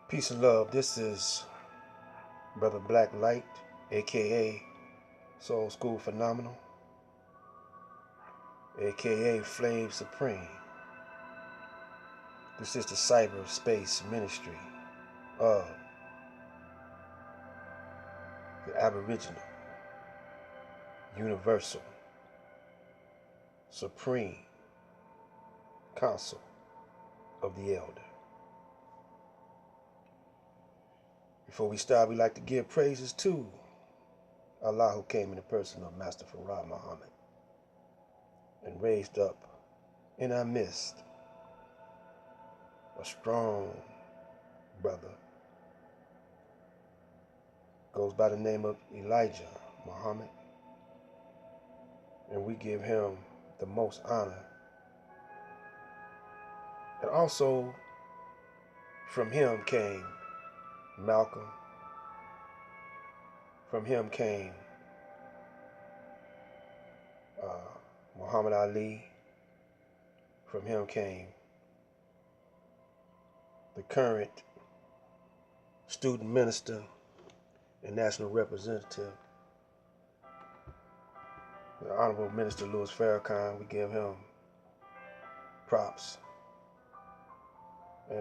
Peace and love. This is Brother Black Light, aka Soul School Phenomenal, aka Flame Supreme. This is the cyberspace ministry of the Aboriginal, Universal, Supreme Council of the Elder. Before we start, we like to give praises to Allah, who came in the person of Master Farah Muhammad and raised up in our midst a strong brother, goes by the name of Elijah Muhammad, and we give him the most honor. And also from him came Malcolm, from him came Muhammad Ali, from him came the current student minister and national representative, the Honorable Minister Louis Farrakhan. We give him props.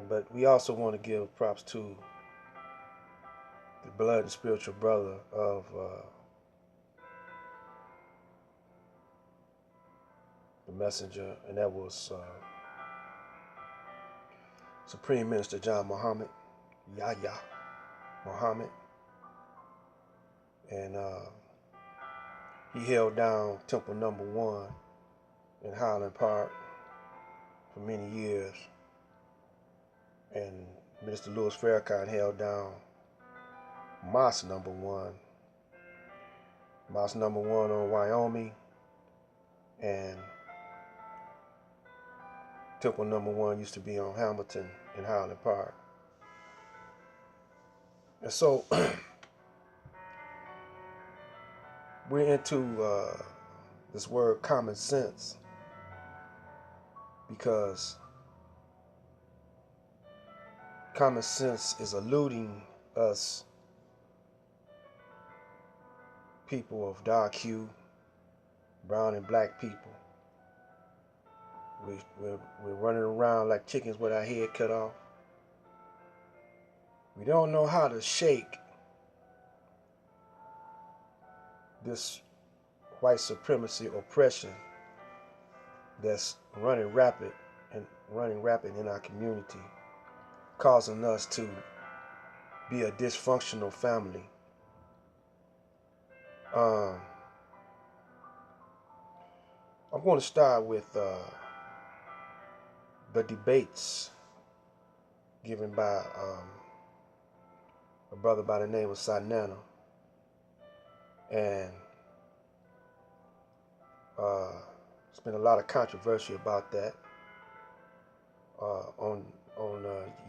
But we also want to give props to the blood and spiritual brother of the messenger, and that was Supreme Minister John Muhammad, Yahya Muhammad. And he held down Temple Number 1 in Highland Park for many years. And Minister Louis Farrakhan held down Mosque Number 1. Mosque Number 1 on Wyoming, and Temple Number 1 used to be on Hamilton in Highland Park. And so we're into this word common sense because common sense is eluding us people of dark hue, brown and black people. We're running around like chickens with our head cut off. We don't know how to shake this white supremacy oppression that's running rapid in our community, causing us to be a dysfunctional family. I'm going to start with the debates given by a brother by the name of Sanana, and there's been a lot of controversy about that on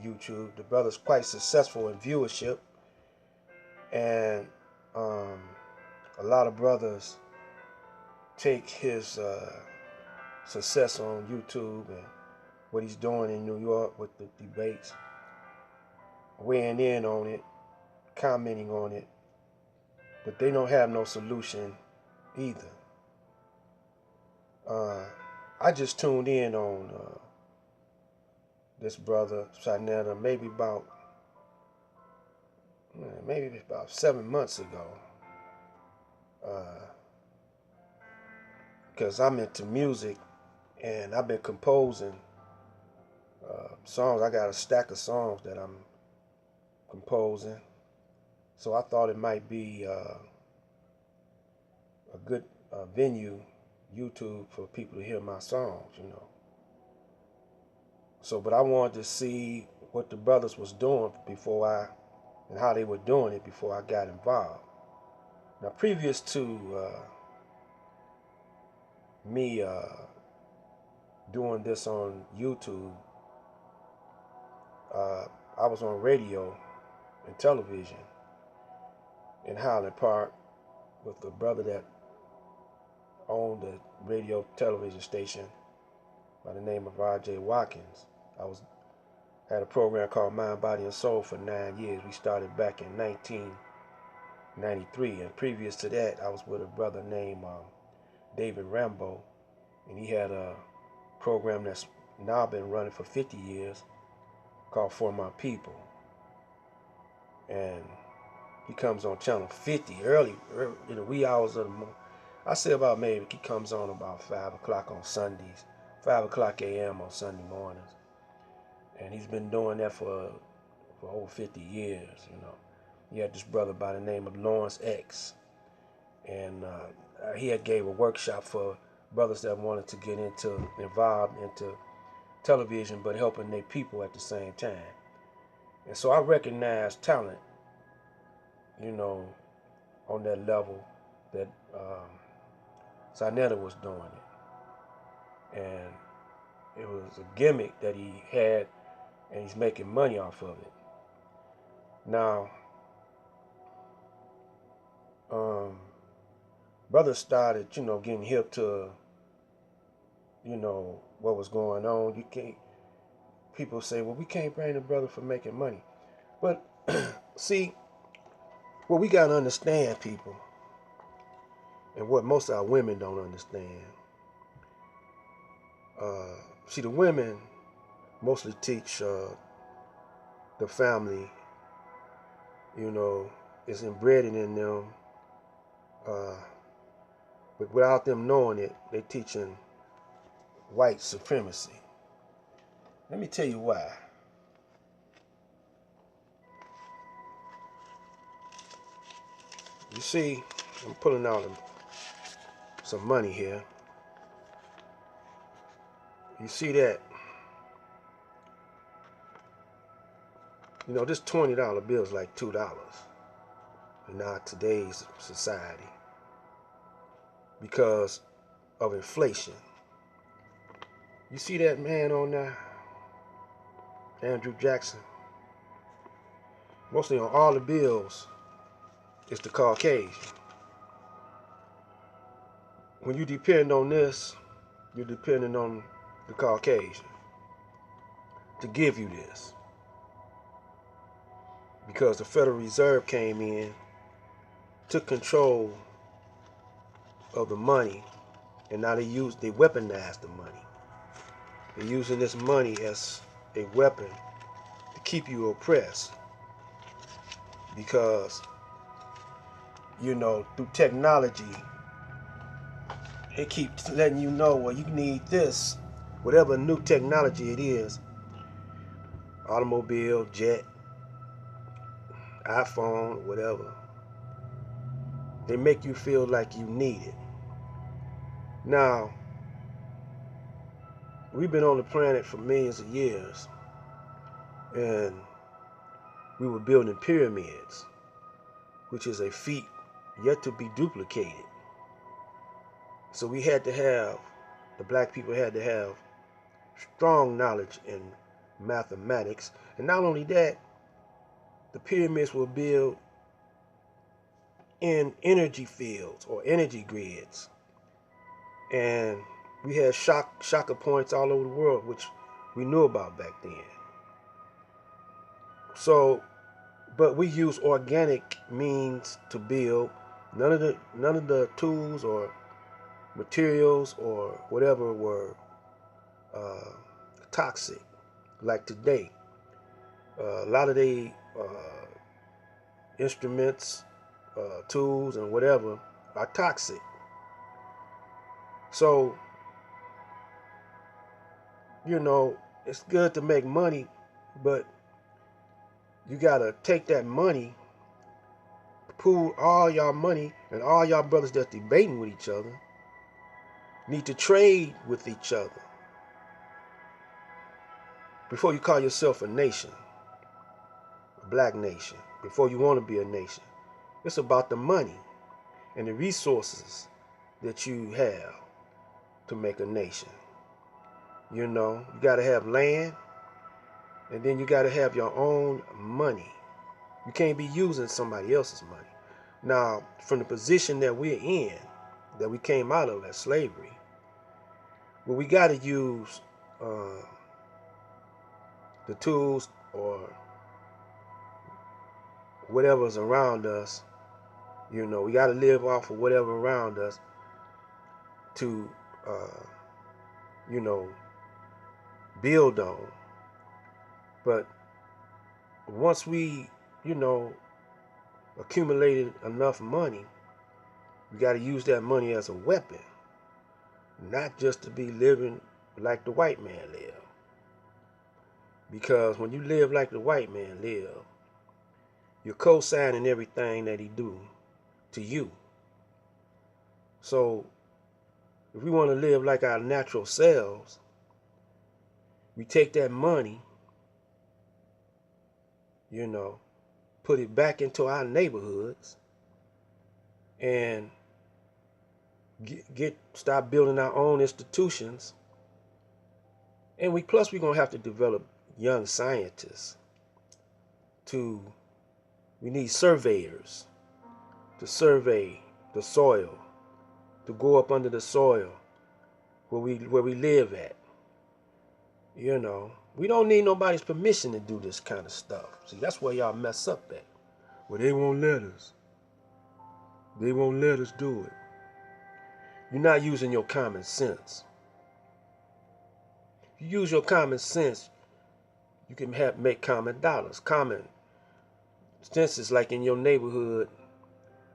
YouTube. The brother's quite successful in viewership, and a lot of brothers take his success on YouTube and what he's doing in New York with the debates, weighing in on it, commenting on it, but they don't have no solution either. I just tuned in on this brother Sanetta maybe about 7 months ago, because I'm into music and I've been composing songs. I got a stack of songs that I'm composing, so I thought it might be a good venue, YouTube, for people to hear my songs, So, but I wanted to see what the brothers was doing and how they were doing it before I got involved. Now, previous to me doing this on YouTube, I was on radio and television in Highland Park with the brother that owned the radio television station by the name of R.J. Watkins. I was Had a program called Mind, Body, and Soul for 9 years. We started back in 1993, and previous to that, I was with a brother named David Rambo, and he had a program that's now been running for 50 years called For My People. And he comes on channel 50 early in the wee hours of the morning. I say about maybe he comes on about 5 o'clock on Sundays, 5 o'clock a.m. on Sunday mornings. And he's been doing that for over 50 years, you know. He had this brother by the name of Lawrence X. And he had gave a workshop for brothers that wanted to get involved into television, but helping their people at the same time. And so I recognized talent, you know, on that level that Sinetta was doing it. And it was a gimmick that he had, and he's making money off of it. Now, brothers started, you know, getting hip to, you know, what was going on. People say, well, we can't blame the brother for making money. But, see, what we got to understand, people, and what most of our women don't understand, see, the women mostly teach the family, you know, it's embedded in them, but without them knowing it, they're teaching white supremacy. Let me tell you why. You see, I'm pulling out some money here. You see that? You know, this $20 bill is like $2 in our today's society because of inflation. You see that man on there, Andrew Jackson? Mostly on all the bills, it's the Caucasian. When you depend on this, you're depending on the Caucasian to give you this. Because the Federal Reserve came in, took control of the money, and now they weaponized the money. They're using this money as a weapon to keep you oppressed. Because, you know, through technology, it keeps letting you know, well, you need this, whatever new technology it is, automobile, jet, iPhone, whatever. They make you feel like you need it. Now, we've been on the planet for millions of years, and we were building pyramids, which is a feat yet to be duplicated. So we had to have, the black people had to have strong knowledge in mathematics. And not only that, the pyramids were built in energy fields or energy grids. And we had shocker points all over the world, which we knew about back then. So, but we use organic means to build. None of the tools or materials or whatever were toxic like today. A lot of the instruments, tools, and whatever are toxic. So, you know, it's good to make money, but you gotta take that money, pool all y'all money, and all y'all brothers that's debating with each other need to trade with each other before you call yourself a nation, a black nation, before you want to be a nation. It's about the money and the resources that you have to make a nation. You know, you got to have land, and then you got to have your own money. You can't be using somebody else's money. Now, from the position that we're in, that we came out of, that slavery, well, we got to use the tools or whatever's around us. You know, we got to live off of whatever around us to, you know, build on. But once we, you know, accumulated enough money, we got to use that money as a weapon, not just to be living like the white man live. Because when you live like the white man live, you're co-signing everything that he do to you. So if we want to live like our natural selves, we take that money, you know, put it back into our neighborhoods and start building our own institutions. And we're gonna have to develop young scientists we need surveyors to survey the soil, to go up under the soil where we live at. You know, we don't need nobody's permission to do this kind of stuff. See, that's where y'all mess up at. Well, they won't let us. They won't let us do it. You're not using your common sense. If you use your common sense, you can make common dollars. Common sense is like in your neighborhood,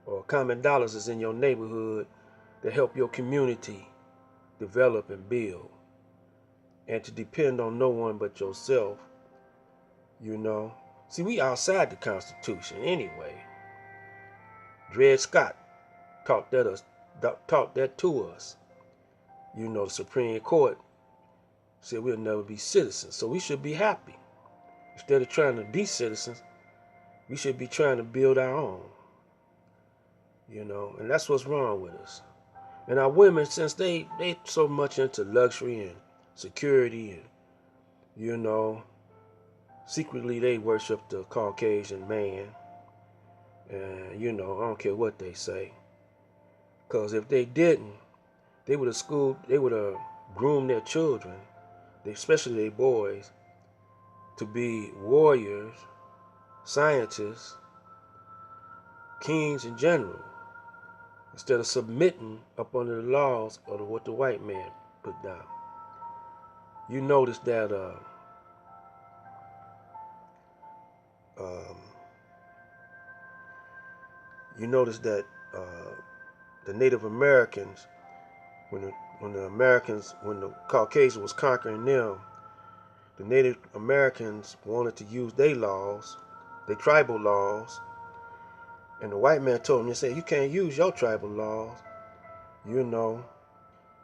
or common dollars is in your neighborhood to help your community develop and build, and to depend on no one but yourself. You know, see, we outside the Constitution anyway. Dred Scott taught that to us. You know, the Supreme Court said we'll never be citizens, so we should be happy. Instead of trying to be citizens, we should be trying to build our own. You know, and that's what's wrong with us. And our women, since they so much into luxury and security, and you know, secretly they worship the Caucasian man. And you know, I don't care what they say, because if they didn't, they would have groomed their children, especially their boys, to be warriors, scientists, kings in general, instead of submitting up under the laws of what the white man put down. You notice that the Native Americans, when the Caucasians was conquering them, the Native Americans wanted to use their laws, their tribal laws, and the white man told them, they said, you can't use your tribal laws, you know,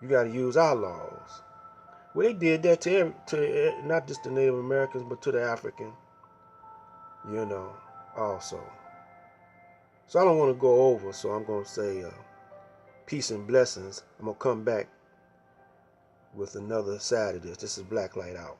you got to use our laws. Well, they did that to not just the Native Americans, but to the African, you know, also. So I don't want to go over, so I'm going to say peace and blessings. I'm going to come back with another side of this. This is Black Light Out.